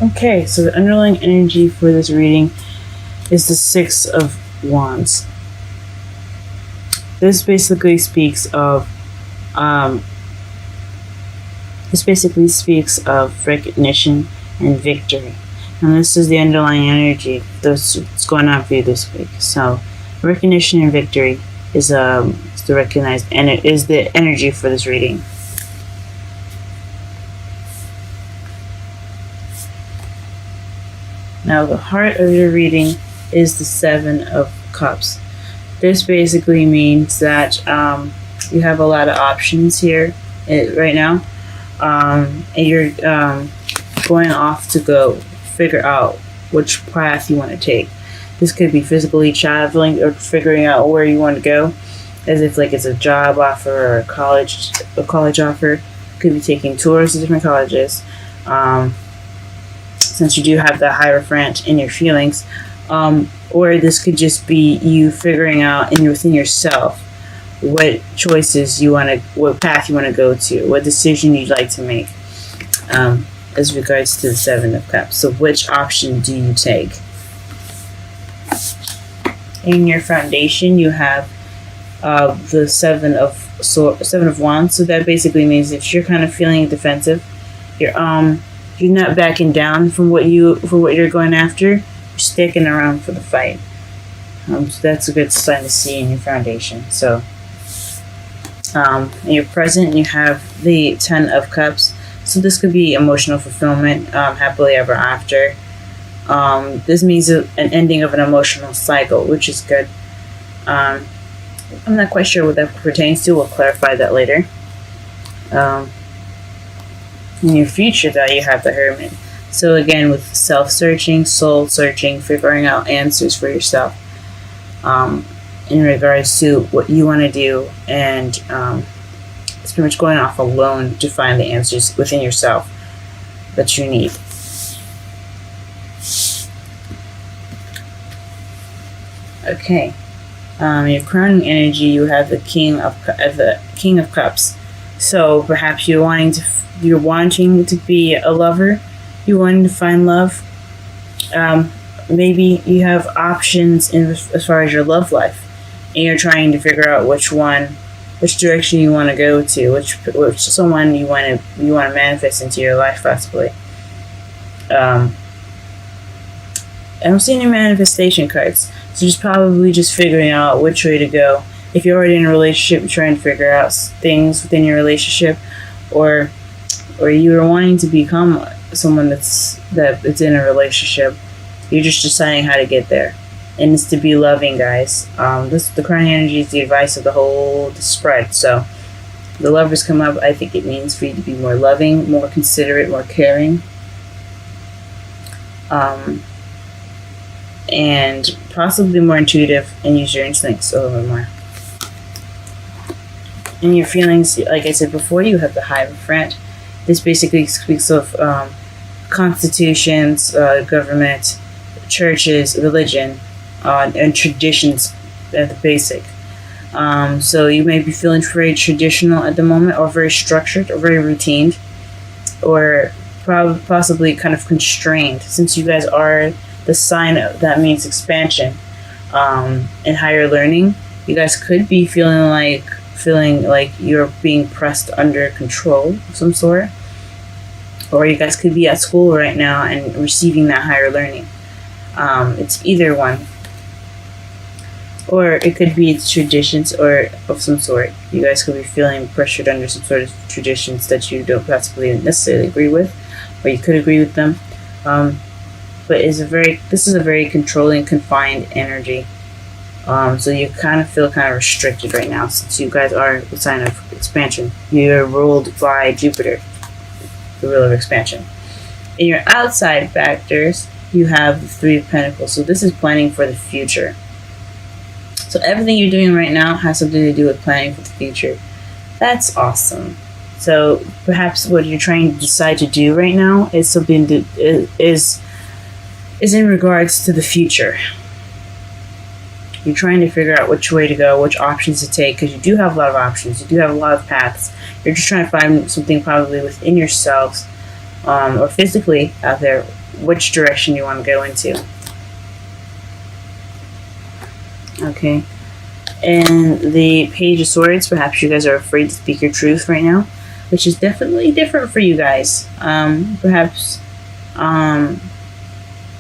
Okay, so the underlying energy for this reading is the Six of Wands. This basically speaks of recognition and victory. And this is the underlying energy that's going on for you this week. So recognition and victory is the recognized, and it is the energy for this reading. Now the heart of your reading is the Seven of Cups. This basically means that you have a lot of options here right now, and you're going off to go figure out which path you want to take. This could be physically traveling or figuring out where you want to go, as if like it's a job offer or a college offer. Could be taking tours to different colleges. Since you do have the Hierophant in your feelings, or this could just be you figuring out within yourself what choices you want to, what path you want to go to, what decision you'd like to make, as regards to the Seven of Cups. So which option do you take? In your foundation, you have the Seven of Wands. So that basically means if you're kind of feeling defensive, you're not backing down from what you're going after. You're sticking around for the fight. So that's a good sign to see in your foundation. So in your present, you have the Ten of Cups. So this could be emotional fulfillment, happily ever after. This means an ending of an emotional cycle, which is good. I'm not quite sure what that pertains to. We'll clarify that later. In your future, though, you have the Hermit. So again, with self-searching, soul-searching, figuring out answers for yourself in regards to what you want to do, and it's pretty much going off alone to find the answers within yourself that you need. Okay, your crowning energy, you have the King of Cups. So perhaps you're wanting to be a lover. You're wanting to find love. Maybe you have options as far as your love life, and you're trying to figure out which direction you want to go to, which someone you want to manifest into your life, possibly. I don't see any manifestation cards, so just probably just figuring out which way to go. If you're already in a relationship, you're trying to figure out things within your relationship, or you're wanting to become someone that's in a relationship. You're just deciding how to get there, and it's to be loving, guys. The crowning energy is the advice of the spread. So the Lovers come up. I think it means for you to be more loving, more considerate, more caring, and possibly more intuitive, and use your instincts a little bit more. In your feelings, like I said before, you have the Hierophant. This basically speaks of constitutions, government, churches, religion, and traditions at the basic. So you may be feeling very traditional at the moment, or very structured, or very routine, or possibly kind of constrained, since you guys are the sign that means expansion and higher learning. You guys could be feeling like you're being pressed under control of some sort, or you guys could be at school right now and receiving that higher learning. It's either one, or it could be traditions or of some sort. You guys could be feeling pressured under some sort of traditions that you don't possibly necessarily agree with, or you could agree with them. But this is a very controlling, confined energy. So you kind of feel kind of restricted right now, since you guys are the sign of expansion. You're ruled by Jupiter, the ruler of expansion. In your outside factors, you have the Three of Pentacles. So this is planning for the future. So everything you're doing right now has something to do with planning for the future. That's awesome. So perhaps what you're trying to decide to do right now is something that is in regards to the future. You're trying to figure out which way to go, which options to take, because you do have a lot of options. You do have a lot of paths. You're just trying to find something probably within yourselves, or physically out there, which direction you want to go into. Okay. And the Page of Swords, perhaps you guys are afraid to speak your truth right now, which is definitely different for you guys. Perhaps the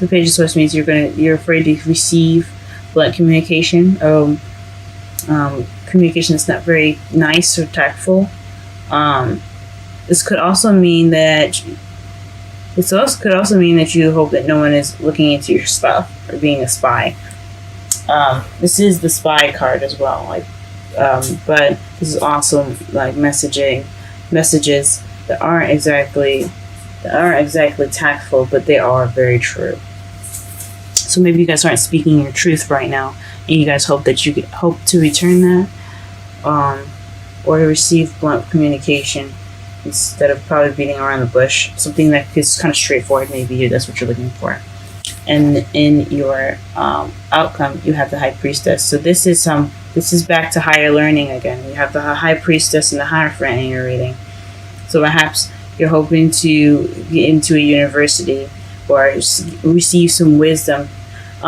Page of Swords means you're afraid to receive blunt communication. Communication is not very nice or tactful. This could also mean that you hope that no one is looking into your stuff or being a spy. This is the spy card as well, but this is also like messages that aren't exactly tactful, but they are very true. So maybe you guys aren't speaking your truth right now, and you guys hope to return that, or to receive blunt communication instead of probably beating around the bush. Something that is kind of straightforward. Maybe that's what you're looking for. And in your outcome, you have the High Priestess. So this is back to higher learning again. You have the High Priestess and the Hierophant in your reading. So perhaps you're hoping to get into a university or receive some wisdom.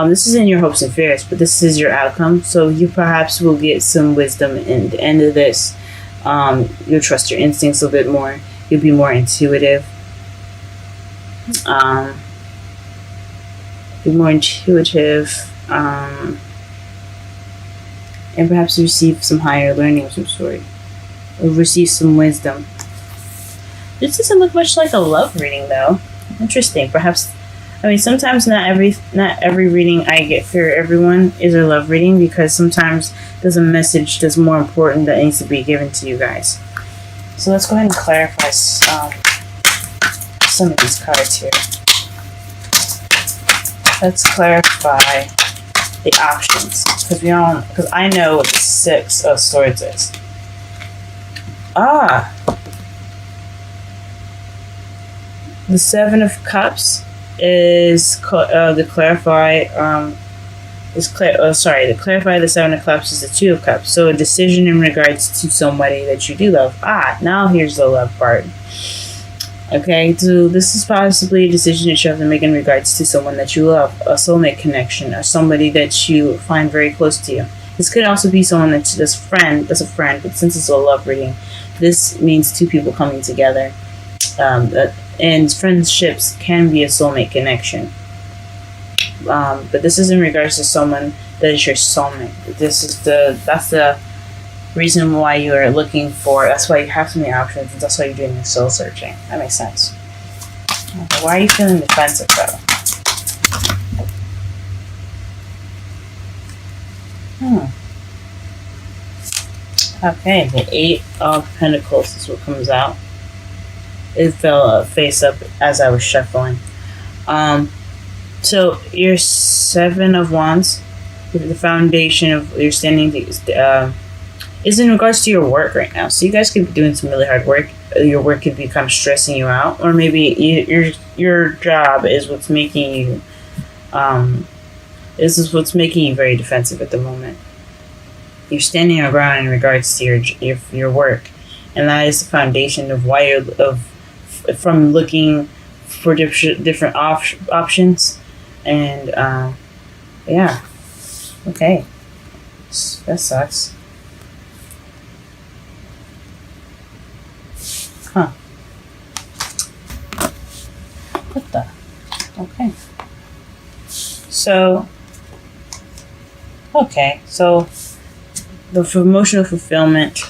This isn't your hopes and fears, but this is your outcome. So you perhaps will get some wisdom in the end of this. You'll trust your instincts a bit more. You'll be more intuitive. And perhaps receive some higher learning of some sort, or receive some wisdom. This doesn't look much like a love reading, though. Interesting. Perhaps, sometimes not every reading I get for everyone is a love reading, because sometimes there's a message that's more important that needs to be given to you guys. So let's go ahead and clarify some of these cards here. Let's clarify the options, because I know what the Six of Swords is. The Seven of Cups is to clarify. To clarify the Seven of Cups is the Two of Cups. So a decision in regards to somebody that you do love. Now here's the love part. Okay, so this is possibly a decision that you have to make in regards to someone that you love, a soulmate connection, or somebody that you find very close to you. This could also be someone that's a friend, but since it's a love reading, this means two people coming together. And friendships can be a soulmate connection. But this is in regards to someone that is your soulmate. That's the reason why you are looking for. That's why you have so many options, and that's why you're doing your soul searching. That makes sense. Okay, why are you feeling defensive, though? Okay, the Eight of Pentacles is what comes out. It fell face up as I was shuffling. So your Seven of Wands, the foundation of your standing is in regards to your work right now. So you guys could be doing some really hard work. Your work could be kind of stressing you out, or maybe your job is what's making you very defensive at the moment. You're standing your ground in regards to your work, and that is the foundation of why from looking for different options. And yeah, okay, that sucks. What the? Okay. So the emotional fulfillment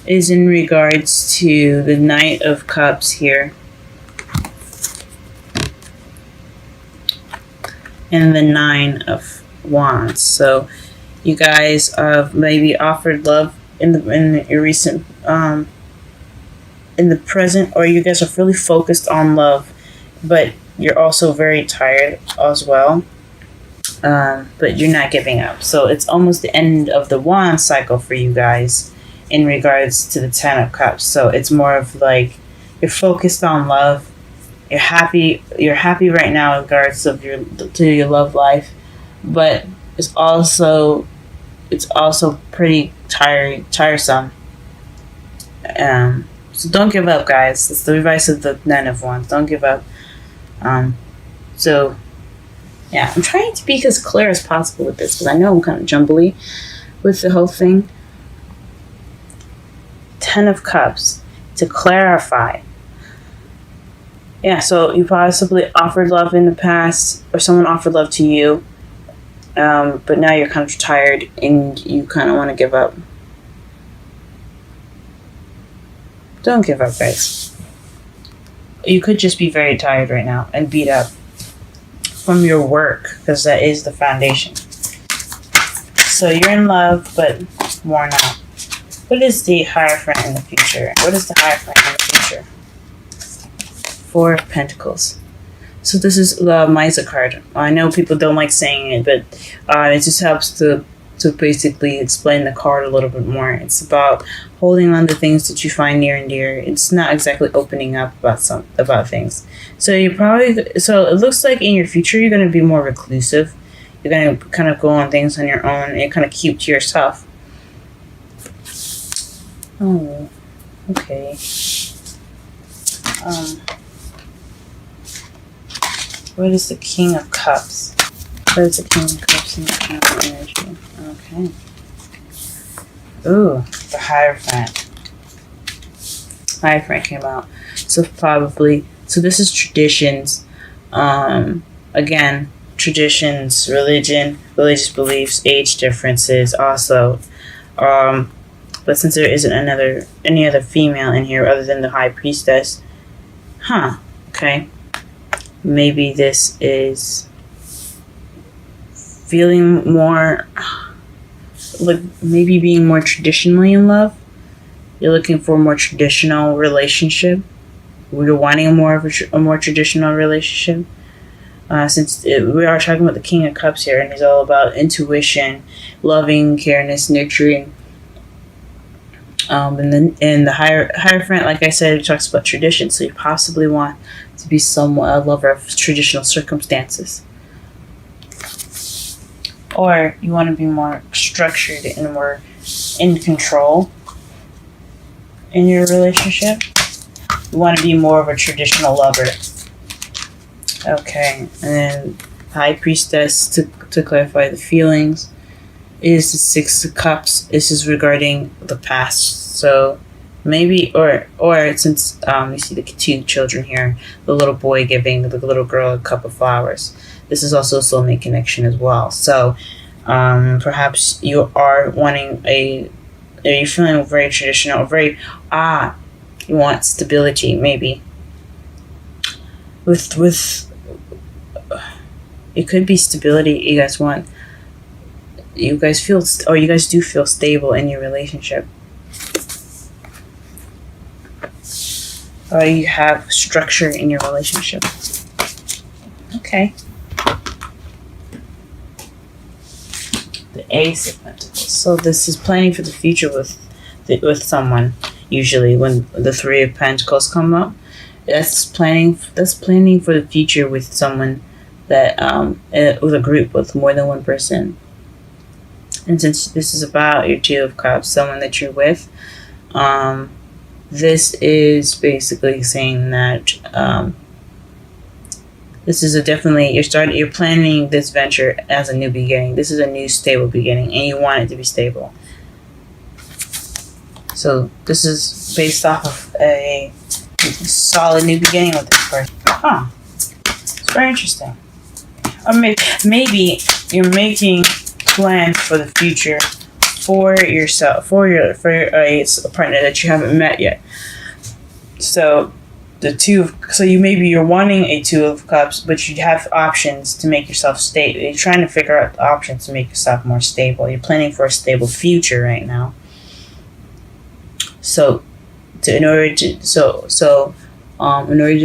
is in regards to the Knight of Cups here. And the Nine of Wands. So you guys have maybe offered love in your recent in the present, or you guys are really focused on love, but you're also very tired as well. But you're not giving up. So it's almost the end of the wand cycle for you guys in regards to the Ten of Cups. So it's more of like you're focused on love. You're happy right now in regards of your love life, but it's also pretty tiresome. So don't give up, guys. It's the advice of the Nine of Wands. Don't give up. So yeah, I'm trying to be as clear as possible with this because I know I'm kind of jumbly with the whole thing. 10 of Cups, to clarify. Yeah, so you possibly offered love in the past, or someone offered love to you, but now you're kind of tired and you kind of want to give up. Don't give up, guys. You could just be very tired right now and beat up from your work, because that is the foundation. So you're in love, but more not. What is the Hierophant in the future? What is the Hierophant in the future? 4 of Pentacles. So this is the Misa card. I know people don't like saying it, but it just helps to basically explain the card a little bit more. It's about holding on to things that you find near and dear. It's not exactly opening up about things. So it looks like in your future you're going to be more reclusive. You're going to kind of go on things on your own and kind of keep to yourself. Oh, okay. What is the King of Cups? What is the King of Cups in the energy? Okay. Ooh, the Hierophant. Hierophant came out. So this is traditions. Again, traditions, religious beliefs, age differences also. But since there isn't any other female in here other than the High Priestess, okay. Maybe this is feeling more, like maybe being more traditionally in love. You're looking for a more traditional relationship. You're wanting a more traditional relationship. Since we are talking about the King of Cups here, and he's all about intuition, loving, careness, nurturing. And the Hierophant, like I said, it talks about tradition. So you possibly want to be somewhat a lover of traditional circumstances, or you want to be more structured and more in control in your relationship. You want to be more of a traditional lover. Okay, and then High Priestess, to clarify the feelings, is the 6 of Cups. This is regarding the past. So maybe, or since you see the 2 children here, the little boy giving the little girl a cup of flowers. This is also a soulmate connection as well. So perhaps you are you're feeling very traditional, you want stability, maybe. With it could be stability you guys want. You guys do feel stable in your relationship. Or you have structure in your relationship. Okay. The Ace of Pentacles. So this is planning for the future with someone. Usually when the 3 of Pentacles come up, that's planning for the future with someone that with a group with more than one person. And since this is about your 2 of Cups, someone that you're with, this is basically saying that this is you're planning this venture as a new beginning. This is a new stable beginning, and you want it to be stable. So this is based off of a solid new beginning with this person. It's very interesting. Or maybe you're making plans for the future for yourself, for a partner that you haven't met yet. So you're wanting a 2 of Cups, but you have options to make yourself stable. You're trying to figure out the options to make yourself more stable. You're planning for a stable future right now. So in order to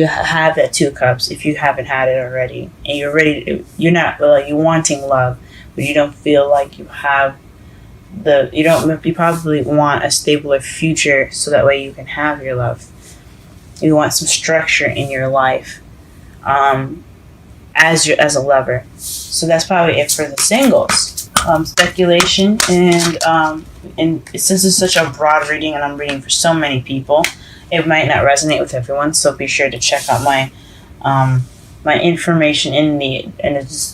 have that 2 of Cups, if you haven't had it already, and you're wanting love, but you don't feel like you have you probably want a stabler future so that way you can have your love. You want some structure in your life as a lover. So that's probably it for the singles. Speculation and since it's such a broad reading and I'm reading for so many people, it might not resonate with everyone. So be sure to check out my my information in the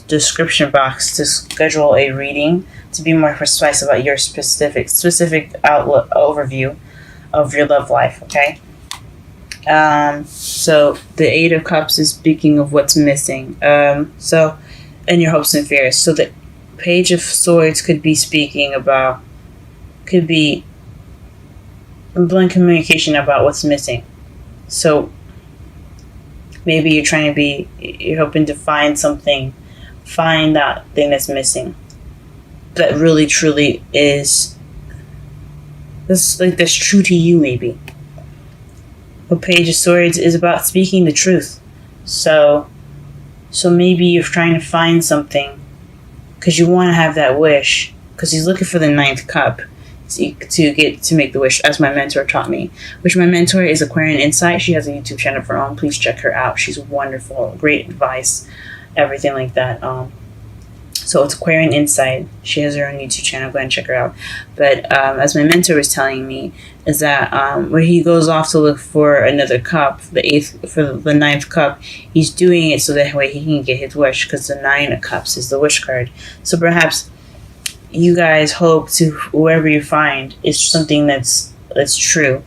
description box to schedule a reading to be more precise about your specific outlook overview of your love life. Okay. So the Eight of Cups is speaking of what's missing. So, and your hopes and fears. So the Page of Swords could be speaking about, could be blunt communication about what's missing. So maybe you're hoping to find that thing that's missing that really truly is that's true to you. Maybe the Page of Swords is about speaking the truth. So maybe you're trying to find something because you want to have that wish, because he's looking for the ninth cup to make the wish, as my mentor taught me. Which my mentor is Aquarian Insight. She has a YouTube channel of her own. Please check her out. She's wonderful, great advice, everything like that. So it's Aquarian Insight. She has her own YouTube channel. Go ahead and check her out. But as my mentor was telling me, is that where he goes off to look for another cup, the ninth cup, he's doing it so that way he can get his wish, because the Nine of Cups is the wish card. So perhaps you guys hope to, whoever you find, is something that's true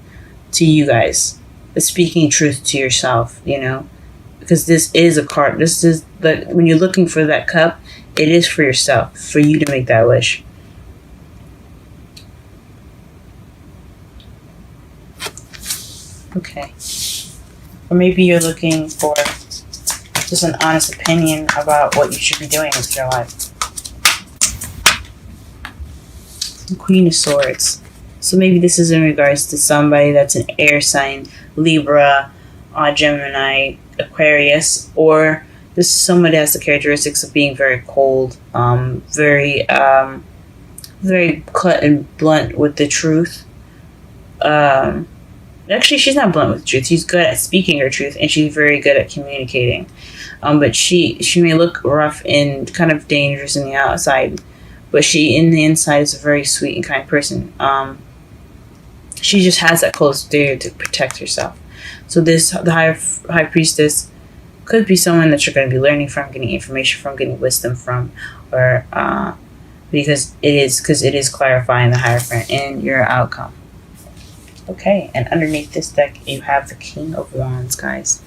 to you guys. It's speaking truth to yourself, because this is a card. This is when you're looking for that cup, it is for yourself, for you to make that wish. Okay. Or maybe you're looking for just an honest opinion about what you should be doing with your life. Queen of Swords. So maybe this is in regards to somebody that's an air sign, Libra, Gemini, Aquarius, or this is somebody that has the characteristics of being very cold, very cut and blunt with the truth. Actually, she's not blunt with the truth. She's good at speaking her truth, and she's very good at communicating. But she may look rough and kind of dangerous in the outside, but she, in the inside, is a very sweet and kind person. She just has that cold exterior to protect herself. So the high priestess could be someone that you're going to be learning from, getting information from, getting wisdom from, or because it is clarifying the Hierophant in your outcome. Okay, and underneath this deck, you have the King of Wands, guys.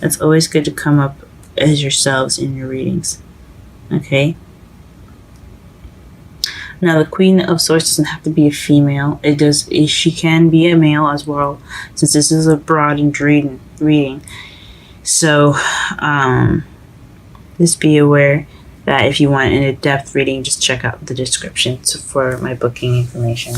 It's always good to come up as yourselves in your readings. Okay. Now, the Queen of Swords doesn't have to be a female. She can be a male as well, since this is a broadened reading. So, just be aware that if you want an in-depth reading, just check out the description for my booking information.